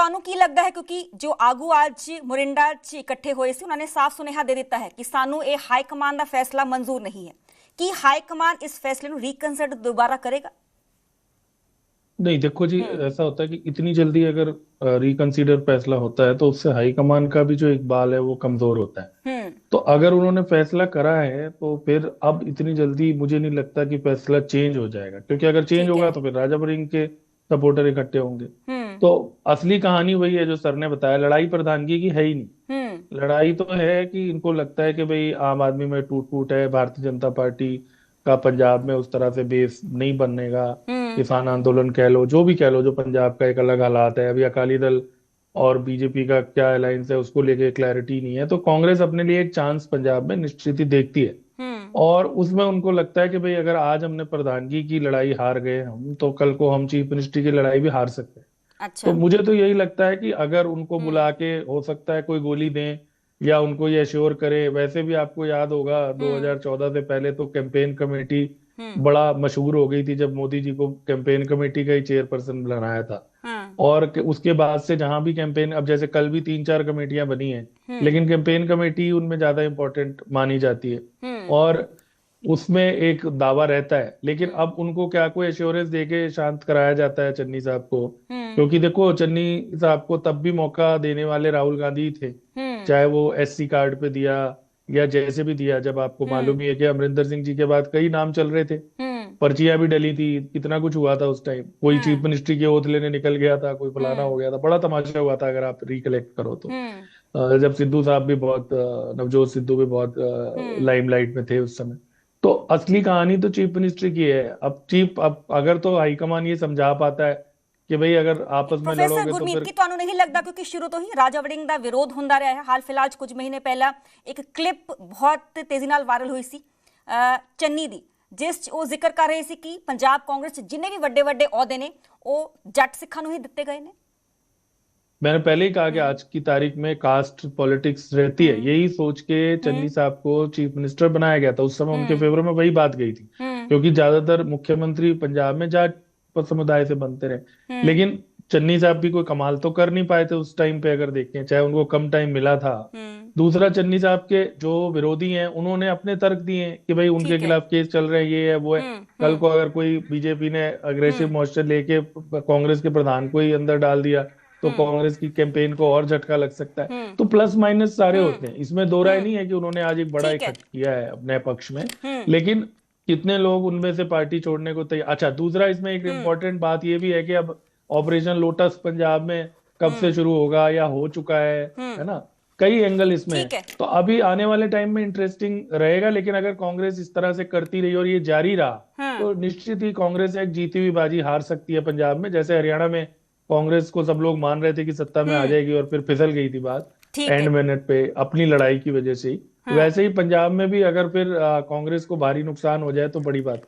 ਤੁਹਾਨੂੰ ਕੀ ਲੱਗਦਾ ਹੈ ਕਿਉਂਕਿ ਜੋ ਆਗੂ ਅੱਜ ਮੋਰਿੰਡਾ 'ਚ ਇਕੱਠੇ ਹੋਏ ਸੀ ਉਹਨਾਂ ਨੇ ਸਾਫ਼ ਸੁਨੇਹਾ ਦੇ ਦਿੱਤਾ ਹੈ ਕਿ ਸਾਨੂੰ ਇਹ ਹਾਈ ਕਮਾਂਡ ਦਾ ਫੈਸਲਾ ਮਨਜ਼ੂਰ ਨਹੀਂ ਹੈ। ਕੀ ਹਾਈ कमान इस फैसले को रिकंसिडर दोबारा करेगा? नहीं, देखो जी, ऐसा होता है कि इतनी जल्दी अगर रिकंसीडर फैसला होता है तो उससे हाईकमान का भी जो इकबाल है वो कमजोर होता है। तो अगर उन्होंने फैसला करा है तो फिर अब इतनी जल्दी मुझे नहीं लगता कि फैसला चेंज हो जाएगा, क्योंकि अगर चेंज ठीक होगा है। तो फिर राजा वड़िंग के सपोर्टर इकट्ठे होंगे। तो असली कहानी वही है जो सर ने बताया, लड़ाई प्रधानगी की है ही नहीं। लड़ाई तो है कि इनको लगता है कि भाई आम आदमी में टूट फूट है, भारतीय जनता पार्टी का पंजाब में उस तरह से बेस नहीं बनेगा, किसान आंदोलन कह लो, जो भी कह लो, जो पंजाब का एक अलग हालात है। अभी अकाली दल और बीजेपी का क्या अलायंस है उसको लेके क्लैरिटी नहीं है। तो कांग्रेस अपने लिए एक चांस पंजाब में निश्चित ही देखती है, और उसमें उनको लगता है कि भाई अगर आज हमने प्रधानगी की लड़ाई हार गए हम, तो कल को हम चीफ मिनिस्ट्री की लड़ाई भी हार सकते हैं। अच्छा। तो मुझे तो यही लगता है कि अगर उनको बुला के हो सकता है कोई गोली दें या उनको ये एश्योर करे। वैसे भी आपको याद होगा 2014 से पहले तो कैंपेन कमेटी बड़ा मशहूर हो गई थी जब मोदी जी को कैंपेन कमेटी का ही चेयरपर्सन बनाया था। और उसके बाद से जहां भी कैंपेन, अब जैसे कल भी 3-4 कमेटियां बनी हैं, लेकिन कैंपेन कमेटी उनमें ज्यादा इंपॉर्टेंट मानी जाती है और उसमें एक दावा रहता है। लेकिन अब उनको क्या कोई एश्योरेंस देके शांत कराया जाता है चन्नी साहब को? क्योंकि देखो, चन्नी साहब को तब भी मौका देने वाले राहुल गांधी थे, चाहे वो एससी कार्ड पे दिया या जैसे भी दिया। जब आपको मालूम ही है कि अमरिंदर सिंह जी के बाद कई नाम चल रहे थे, पर्चियां भी डली थी, कितना कुछ हुआ था उस टाइम। कोई चीफ मिनिस्ट्री की ओथ लेने निकल गया था, कोई फलाना हो गया था, बड़ा तमाशा हुआ था अगर आप रिकलेक्ट करो तो। जब सिद्धू साहब भी बहुत, नवजोत सिद्धू भी बहुत लाइमलाइट में थे उस समय। तो असली कहानी तो चीफ मिनिस्ट्री की है। अब अगर तो हाईकमान ये समझा पाता है कि भाई अगर आपस में प्रोफेसर लड़ोगे तो गुरमीत फिर ਕੀ ਤੁਹਾਨੂੰ ਨਹੀਂ ਲੱਗਦਾ ਕਿਉਂਕਿ ਸ਼ੁਰੂ ਤੋਂ ਹੀ ਰਾਜਾ ਵੜਿੰਗ ਦਾ ਵਿਰੋਧ ਹੁੰਦਾ ਰਿਹਾ ਹੈ। ਹਾਲ ਫਿਲਹਾਲ ਕੁਝ ਮਹੀਨੇ ਪਹਿਲਾਂ ਇੱਕ ਕਲਿੱਪ ਬਹੁਤ ਤੇਜ਼ੀ ਨਾਲ ਵਾਇਰਲ ਹੋਈ ਸੀ ਚੰਨੀ ਦੀ, ਜਿਸ 'ਚ ਉਹ ਜ਼ਿਕਰ ਕਰ ਰਹੇ ਸੀ ਕਿ ਪੰਜਾਬ ਕਾਂਗਰਸ 'ਚ ਜਿੰਨੇ ਵੀ ਵੱਡੇ ਵੱਡੇ ਅਹੁਦੇ ਨੇ ਉਹ ਜੱਟ ਸਿੱਖਾਂ ਨੂੰ ਹੀ ਦਿੱਤੇ ਗਏ ਨੇ। मैंने पहले ही कहा कि आज की तारीख में कास्ट पॉलिटिक्स रहती है। यही सोच के चन्नी साहब को चीफ मिनिस्टर बनाया गया था। उस समय उनके फेवर में वही बात गई थी, क्योंकि ज्यादातर मुख्यमंत्री पंजाब में जाट समुदाय से बनते रहे। लेकिन चन्नी साहब भी कोई कमाल तो कर नहीं पाए थे उस टाइम पे, अगर देखें, चाहे उनको कम टाइम मिला था। दूसरा, चन्नी साहब के जो विरोधी हैं उन्होंने अपने तर्क दिए कि भाई उनके खिलाफ केस चल रहे हैं, ये है वो है। कल को अगर कोई बीजेपी ने अग्रेसिव मोर्चा लेके कांग्रेस के प्रधान को ही अंदर डाल दिया तो कांग्रेस की कैंपेन को और झटका लग सकता है। तो प्लस माइनस सारे होते हैं, इसमें दो राय नहीं है कि उन्होंने आज एक बड़ा इकट्ठ किया है अपने पक्ष में। लेकिन कितने लोग उनमें से पार्टी छोड़ने को तैयार। अच्छा, दूसरा इसमें एक इम्पोर्टेंट बात ये भी है कि अब ऑपरेशन लोटस पंजाब में कब से शुरू होगा या हो चुका है ना? कई एंगल इसमें है। तो अभी आने वाले टाइम में इंटरेस्टिंग रहेगा। लेकिन अगर कांग्रेस इस तरह से करती रही और ये जारी रहा तो निश्चित ही कांग्रेस एक जीती हुई बाजी हार सकती है पंजाब में। जैसे हरियाणा में कांग्रेस को सब लोग मान रहे थे कि सत्ता में आ जाएगी और फिर फिसल गई थी बात एंड मिनट पे अपनी लड़ाई की वजह से ही। वैसे ही पंजाब में भी अगर फिर कांग्रेस को भारी नुकसान हो जाए तो बड़ी बात।